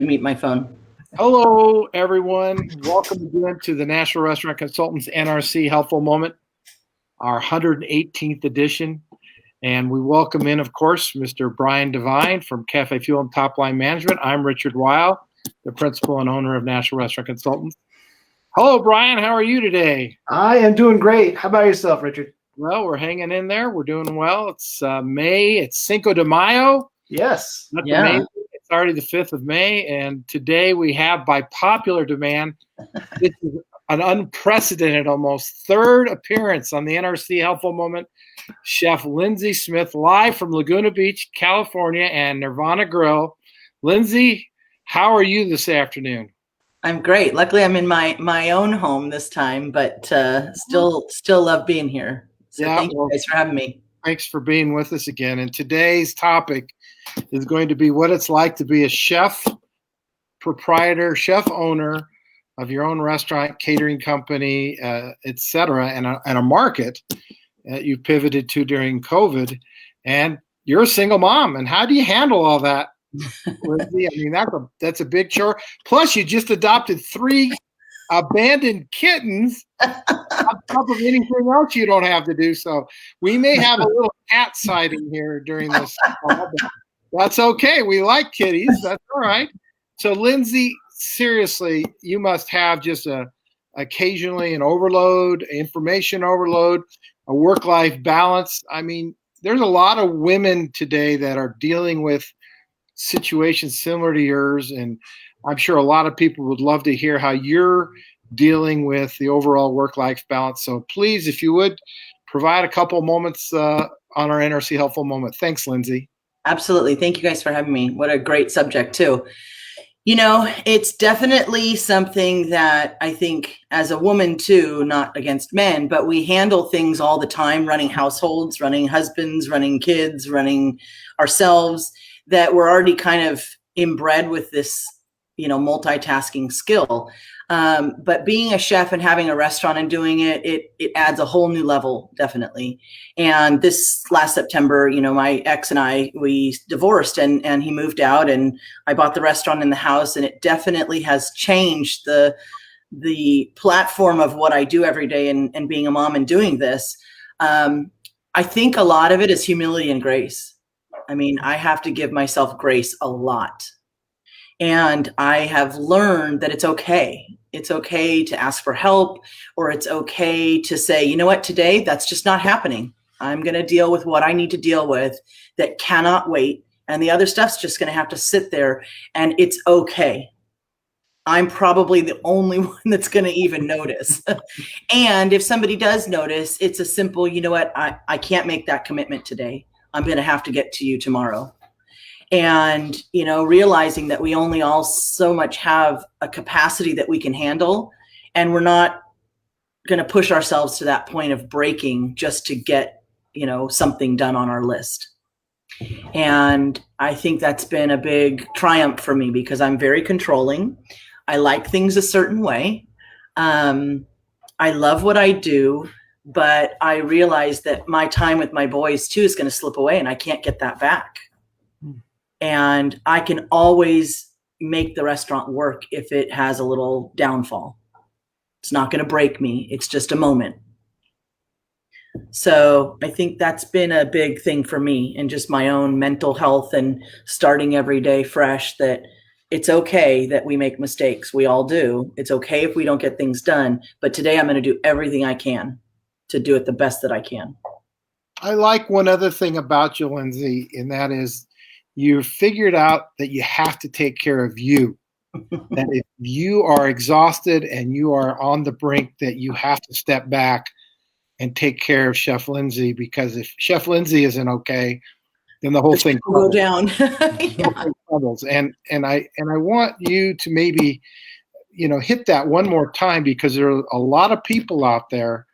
Mute my phone. Hello, everyone. Welcome again to the National Restaurant Consultants NRC Helpful Moment, our 118th edition. And we welcome in, of course, Mr. Brian Devine from CafeFuel and Top Line Management. I'm Richard Weil, the principal and owner of National Restaurant Consultants. Hello, Brian. How are you today? I am doing great. How about yourself, Richard? Well, we're hanging in there. We're doing well. It's May. It's Cinco de Mayo. Yes. That's Yeah. amazing. It's already the 5th of May, and today we have, by popular demand, this is an unprecedented, almost third appearance on the NRC Helpful Moment. Chef Lindsay Smith, live from Laguna Beach, California, and Nirvana Grill. Lindsay, how are you this afternoon? I'm great. Luckily, I'm in my own home this time, but still love being here. So Yeah, thank you guys for having me. Thanks for being with us again. And today's topic is going to be what it's like to be a chef, proprietor, chef owner of your own restaurant, catering company, etc., and a market that you pivoted to during COVID. And you're a single mom. And how do you handle all that, Lindsay? I mean, that's a big chore. Plus, you just adopted 3 abandoned kittens on top of anything else you don't have to do. So we may have a little cat sighting here during this call, but that's okay. We like kitties. That's all right. So Lindsay, seriously, you must have just occasionally an overload, information overload, a work-life balance. I mean, there's a lot of women today that are dealing with situations similar to yours, and I'm sure a lot of people would love to hear how you're dealing with the overall work-life balance. So please, if you would, provide a couple moments on our NRC Helpful Moment. Thanks, Lindsay. Absolutely. Thank you guys for having me. What a great subject, too. You know, it's definitely something that I think as a woman, too, not against men, but we handle things all the time, running households, running husbands, running kids, running ourselves, that we're already kind of inbred with this, multitasking skill. But being a chef and having a restaurant and doing it adds a whole new level, definitely. And this last September, my ex and I, we divorced and he moved out and I bought the restaurant in the house, and it definitely has changed the platform of what I do every day and being a mom and doing this. I think a lot of it is humility and grace. I mean, I have to give myself grace a lot. And I have learned that it's okay. It's okay to ask for help, or it's okay to say, you know what, today that's just not happening. I'm going to deal with what I need to deal with that cannot wait. And the other stuff's just going to have to sit there, and it's okay. I'm probably the only one that's going to even notice. And if somebody does notice, it's a simple, you know what, I can't make that commitment today. I'm going to have to get to you tomorrow. And, realizing that we only all so much have a capacity that we can handle, and we're not going to push ourselves to that point of breaking just to get, something done on our list. And I think that's been a big triumph for me because I'm very controlling. I like things a certain way. I love what I do, but I realize that my time with my boys too is going to slip away, and I can't get that back. And I can always make the restaurant work if it has a little downfall. It's not going to break me. It's just a moment. So I think that's been a big thing for me, and just my own mental health and starting every day fresh, that it's okay that we make mistakes. We all do. It's okay if we don't get things done. But today I'm going to do everything I can to do it the best that I can. I like one other thing about you, Lindsay, and that is you figured out that you have to take care of you. That if you are exhausted and you are on the brink, that you have to step back and take care of Chef Lindsay, because if Chef Lindsay isn't okay, then the whole thing will go down. Yeah. And I want you to maybe, hit that one more time, because there are a lot of people out there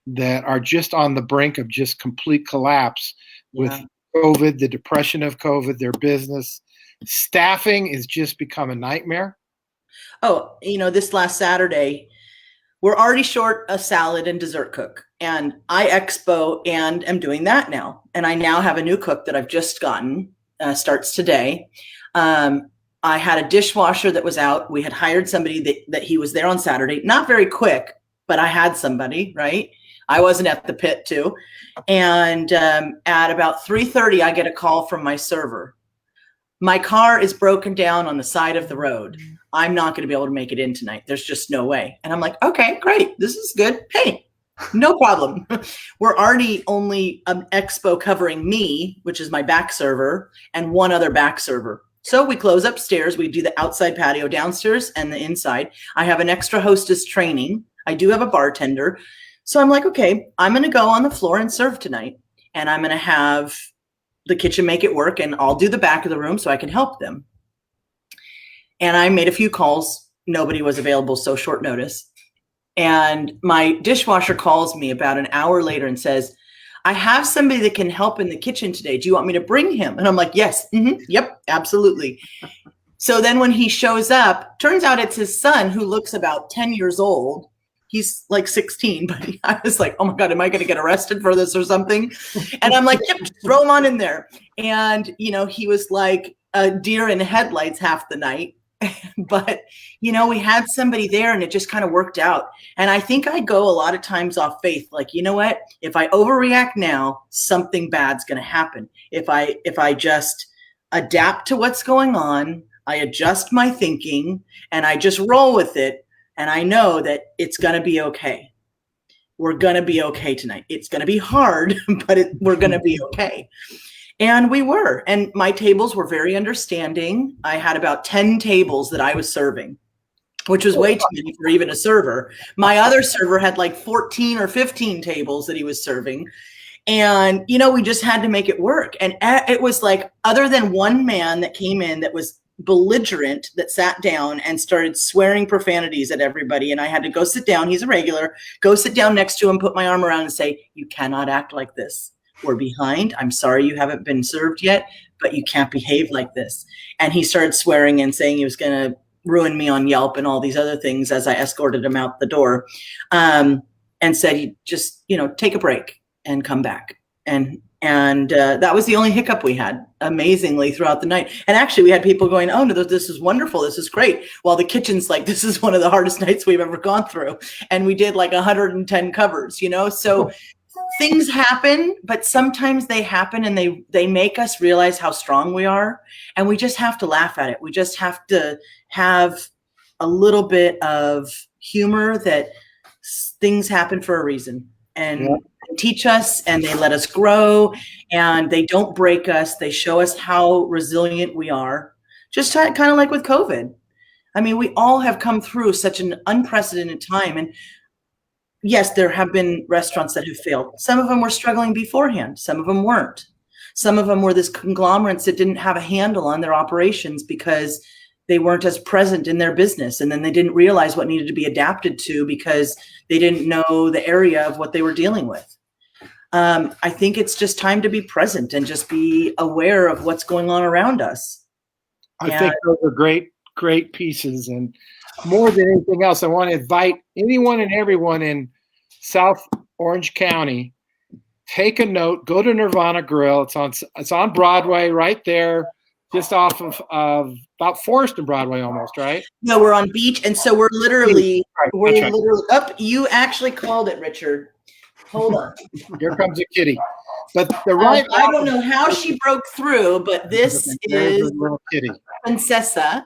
that are just on the brink of just complete collapse with COVID, the depression of COVID, their business. Staffing has just become a nightmare. Oh, this last Saturday, we're already short a salad and dessert cook. And I expo and am doing that now. And I now have a new cook that I've just gotten, starts today. I had a dishwasher that was out. We had hired somebody that he was there on Saturday, not very quick, but I had somebody, right? I wasn't at the pit too. And at about 3:30, I get a call from my server. My car is broken down on the side of the road. I'm not going to be able to make it in tonight. There's just no way. And I'm like, okay, great. This is good. Hey, no problem. We're already only an expo covering me, which is my back server, and one other back server. So we close upstairs. We do the outside patio downstairs and the inside. I have an extra hostess training. I do have a bartender. So I'm like, okay, I'm going to go on the floor and serve tonight. And I'm going to have the kitchen make it work. And I'll do the back of the room so I can help them. And I made a few calls. Nobody was available, so short notice. And my dishwasher calls me about an hour later and says, I have somebody that can help in the kitchen today. Do you want me to bring him? And I'm like, yes. Yep, absolutely. So then when he shows up, turns out it's his son who looks about 10 years old. He's like 16, but I was like, oh my God, am I going to get arrested for this or something? And I'm like, yep, throw him on in there. And, he was like a deer in headlights half the night. But, we had somebody there and it just kind of worked out. And I think I go a lot of times off faith, like, you know what, if I overreact now, something bad's going to happen. If I just adapt to what's going on, I adjust my thinking and I just roll with it. And I know that it's going to be okay. We're going to be okay tonight. It's going to be hard, but we're going to be okay. And we were. And my tables were very understanding. I had about 10 tables that I was serving, which was way too many for even a server. My other server had like 14 or 15 tables that he was serving. And, we just had to make it work. And it was like, other than one man that came in that was belligerent, that sat down and started swearing profanities at everybody. And I had to go sit down. He's a regular. Go sit down next to him, put my arm around and say, you cannot act like this. We're behind. I'm sorry you haven't been served yet, but you can't behave like this. And he started swearing and saying he was going to ruin me on Yelp and all these other things as I escorted him out the door, and said, you just, take a break and come back. And that was the only hiccup we had, amazingly, throughout the night. And actually, we had people going, oh, no, this is wonderful. This is great. While the kitchen's like, this is one of the hardest nights we've ever gone through. And we did like 110 covers, So things happen, but sometimes they happen and they make us realize how strong we are. And we just have to laugh at it. We just have to have a little bit of humor that things happen for a reason. And teach us, and they let us grow, and they don't break us. They show us how resilient we are, just kind of like with COVID. I mean, we all have come through such an unprecedented time. And yes, there have been restaurants that have failed. Some of them were struggling beforehand. Some of them weren't. Some of them were this conglomerates that didn't have a handle on their operations because they weren't as present in their business. And then they didn't realize what needed to be adapted to because they didn't know the area of what they were dealing with. I think it's just time to be present and just be aware of what's going on around us. I think those are great, great pieces. And more than anything else, I want to invite anyone and everyone in South Orange County, take a note, go to Nirvana Grill. It's on Broadway right there, just off of about Forest and Broadway almost, right? No, we're on Beach. And so we're literally up. You actually called it, Richard. Hold on. Here comes a kitty. But the right I don't know how she broke through, but this is little kitty. Princessa.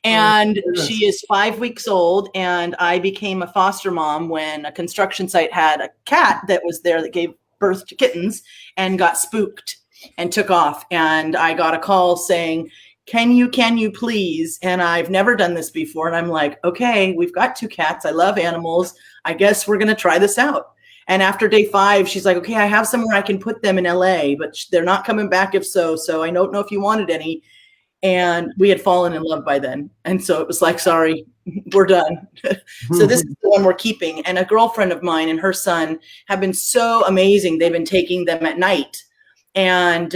And she is 5 weeks old. And I became a foster mom when a construction site had a cat that was there that gave birth to kittens and got spooked and took off. And I got a call saying, can you please? And I've never done this before. And I'm like, okay, we've got 2 cats. I love animals. I guess we're going to try this out. And after day 5, she's like, okay, I have somewhere I can put them in LA, but they're not coming back if so. So I don't know if you wanted any. And we had fallen in love by then. And so it was like, sorry, we're done. So this is the one we're keeping. And a girlfriend of mine and her son have been so amazing. They've been taking them at night. And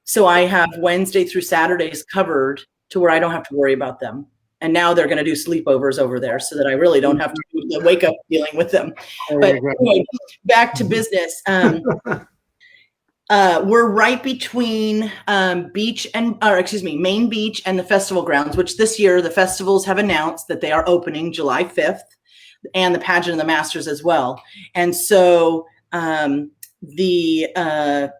so I have Wednesday through Saturdays covered to where I don't have to worry about them. And now they're going to do sleepovers over there so that I really don't have to do the wake up dealing with them. But anyway, back to business. We're right between Main Beach and the festival grounds, which this year the festivals have announced that they are opening July 5th, and the pageant and the Masters as well. And so the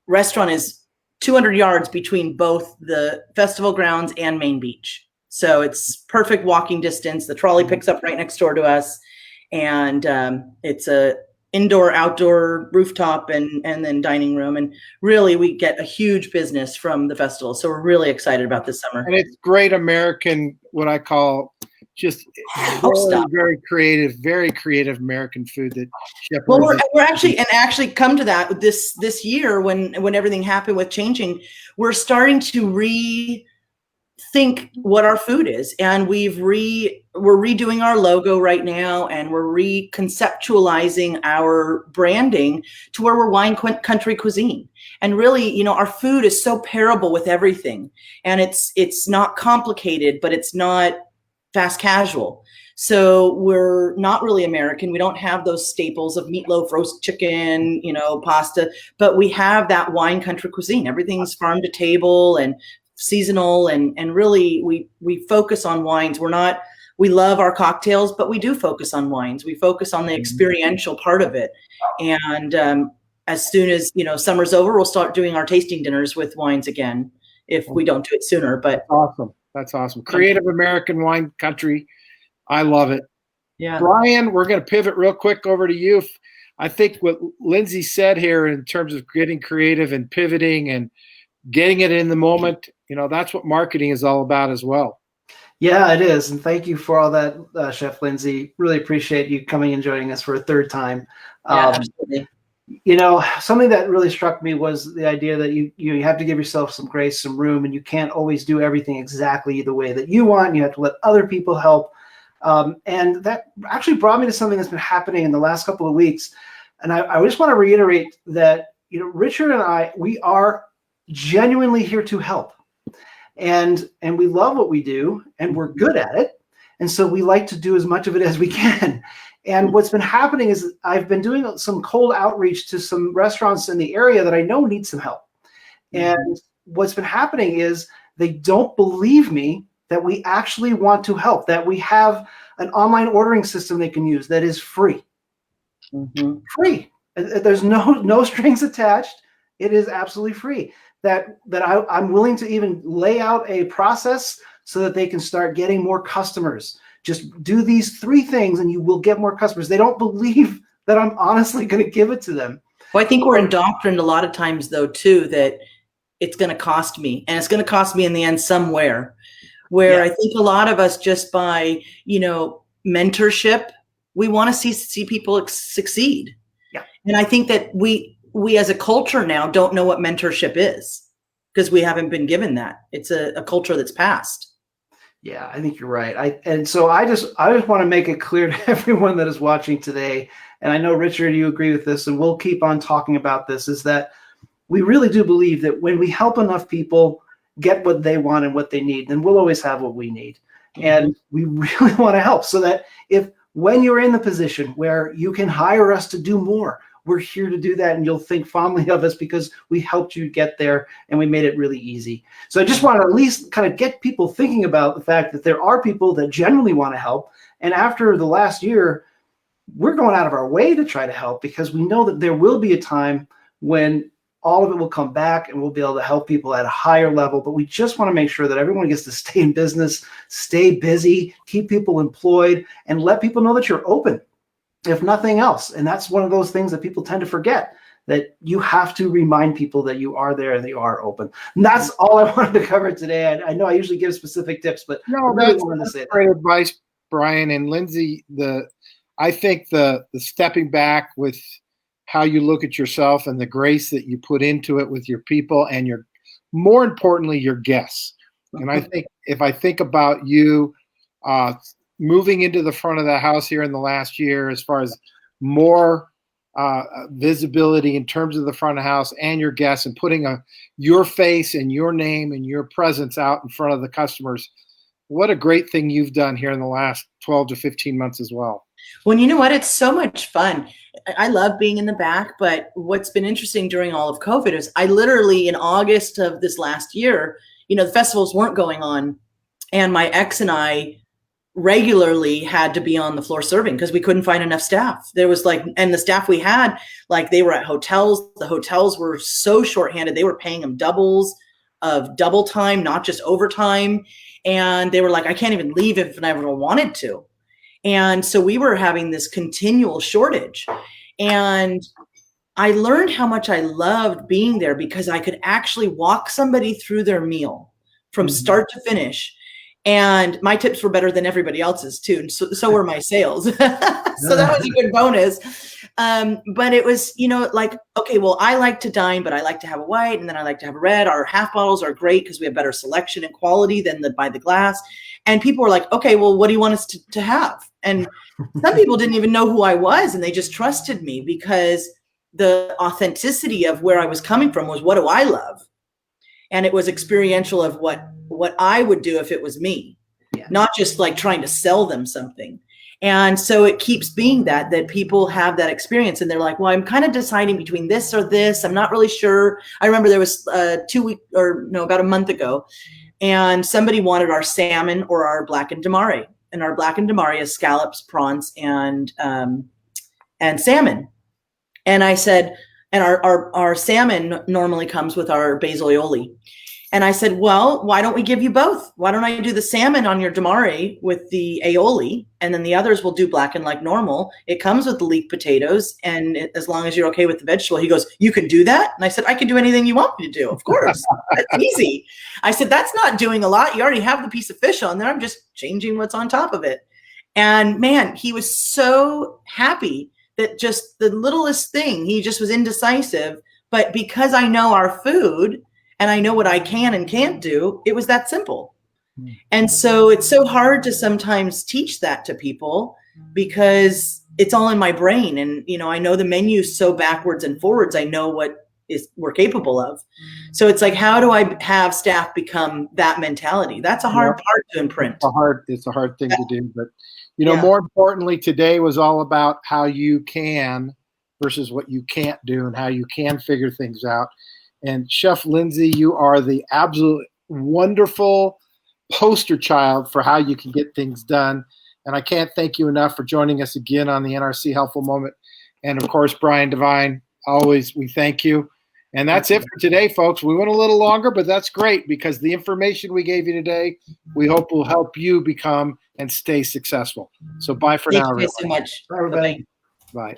restaurant is 200 yards between both the festival grounds and Main Beach. So it's perfect walking distance. The trolley picks up right next door to us, and it's a indoor, outdoor, rooftop, and then dining room. And really, we get a huge business from the festival. So we're really excited about this summer. And it's great American, what I call just very creative American food that Chef. Well, we're actually come to that this year when everything happened with changing, we're starting to rethink what our food is, and we're redoing our logo right now, and we're reconceptualizing our branding to where we're wine country cuisine. And really, our food is so pairable with everything, and it's not complicated, but it's not fast casual. So we're not really American. We don't have those staples of meatloaf, roast chicken, pasta, but we have that wine country cuisine. Everything's farm to table and seasonal, and really we focus on wines. We love our cocktails, but we do focus on wines. We focus on the experiential part of it. And as soon as summer's over, we'll start doing our tasting dinners with wines again, if we don't do it sooner. But That's awesome. Creative American wine country. I love it. Yeah. Brian, we're going to pivot real quick over to you. I think what Lindsay said here in terms of getting creative and pivoting and getting it in the moment, that's what marketing is all about as well. Yeah, it is. And thank you for all that, Chef Lindsay. Really appreciate you coming and joining us for a third time. Absolutely. Something that really struck me was the idea that you have to give yourself some grace, some room, and you can't always do everything exactly the way that you want. You have to let other people help. And that actually brought me to something that's been happening in the last couple of weeks. And I just want to reiterate that, Richard and we are genuinely here to help. And we love what we do, and we're good at it. And so we like to do as much of it as we can. And what's been happening is I've been doing some cold outreach to some restaurants in the area that I know need some help. And what's been happening is they don't believe me that we actually want to help, that we have an online ordering system they can use that is free. Free. There's no strings attached. It is absolutely free. That I'm willing to even lay out a process so that they can start getting more customers. Just do these 3 things and you will get more customers. They don't believe that I'm honestly going to give it to them. Well, I think we're indoctrined a lot of times, though, too, that it's going to cost me, and it's going to cost me in the end somewhere. Where I think a lot of us, just by mentorship, we want to see people succeed. Yeah. And I think that we as a culture now don't know what mentorship is, because we haven't been given that. It's a culture that's passed. Yeah, I think you're right. I just want to make it clear to everyone that is watching today, and I know, Richard, you agree with this, and we'll keep on talking about this, is that we really do believe that when we help enough people get what they want and what they need, then we'll always have what we need. And we really want to help, so that when you're in the position where you can hire us to do more, we're here to do that, and you'll think fondly of us because we helped you get there and we made it really easy. So I just want to at least kind of get people thinking about the fact that there are people that genuinely want to help. And after the last year, we're going out of our way to try to help, because we know that there will be a time when all of it will come back and we'll be able to help people at a higher level. But we just want to make sure that everyone gets to stay in business, stay busy, keep people employed, and let people know that you're open, if nothing else. And that's one of those things that people tend to forget, that you have to remind people that you are there and that you are open. And that's all I wanted to cover today. I know I usually give specific tips, but no, really wanted to say great advice, Brian and Lindsay. I think the stepping back with how you look at yourself and the grace that you put into it with your people and more importantly, your guests. And I think if I think about you moving into the front of the house here in the last year, as far as more visibility in terms of the front of the house and your guests, and putting your face and your name and your presence out in front of the customers, what a great thing you've done here in the last 12 to 15 months as well. Well, you know what? It's so much fun. I love being in the back, but what's been interesting during all of COVID is I literally in August of this last year, the festivals weren't going on, and my ex and I regularly had to be on the floor serving because we couldn't find enough staff. There was and the staff we had, they were at hotels. The hotels were so shorthanded. They were paying them doubles of double time, not just overtime. And they were like, I can't even leave if I ever wanted to. And so we were having this continual shortage. And I learned how much I loved being there because I could actually walk somebody through their meal from start to finish. And my tips were better than everybody else's too. And so were my sales. So that was a good bonus. But it was, okay, well, I like to dine, but I like to have a white and then I like to have a red. Our half bottles are great because we have better selection and quality than by the glass. And people were like, okay, well, what do you want us to have? And some people didn't even know who I was, and they just trusted me because the authenticity of where I was coming from was, what do I love? And it was experiential of what I would do if it was me, not just trying to sell them something. And so it keeps being that people have that experience and they're like, well, I'm kind of deciding between this or this. I'm not really sure. I remember there was about a month ago, and somebody wanted our salmon or our blackened damari. And our blackened damari is scallops, prawns, and salmon. And I said, and our salmon normally comes with our basil aioli. And I said, well, why don't we give you both? Why don't I do the salmon on your damari with the aioli, and then the others will do blackened like normal. It comes with the leek potatoes, and as long as you're okay with the vegetable. He goes, you can do that? And I said, I can do anything you want me to do. Of course. That's easy. I said, that's not doing a lot. You already have the piece of fish on there. I'm just changing what's on top of it. And man, he was so happy that just the littlest thing, he just was indecisive. But because I know our food and I know what I can and can't do, it was that simple. And so it's so hard to sometimes teach that to people because it's all in my brain. And, I know the menu so backwards and forwards. I know what we're capable of. So it's like, how do I have staff become that mentality? That's a hard part to imprint. It's a hard thing to do. But, more importantly, today was all about how you can versus what you can't do and how you can figure things out. And Chef Lindsay, you are the absolute wonderful poster child for how you can get things done. And I can't thank you enough for joining us again on the NRC Helpful Moment. And of course, Brian Devine, always we thank you. And that's it for today, folks. We went a little longer, but that's great because the information we gave you today, we hope will help you become and stay successful. So bye for now. Thank you so much. Bye, everybody. Bye.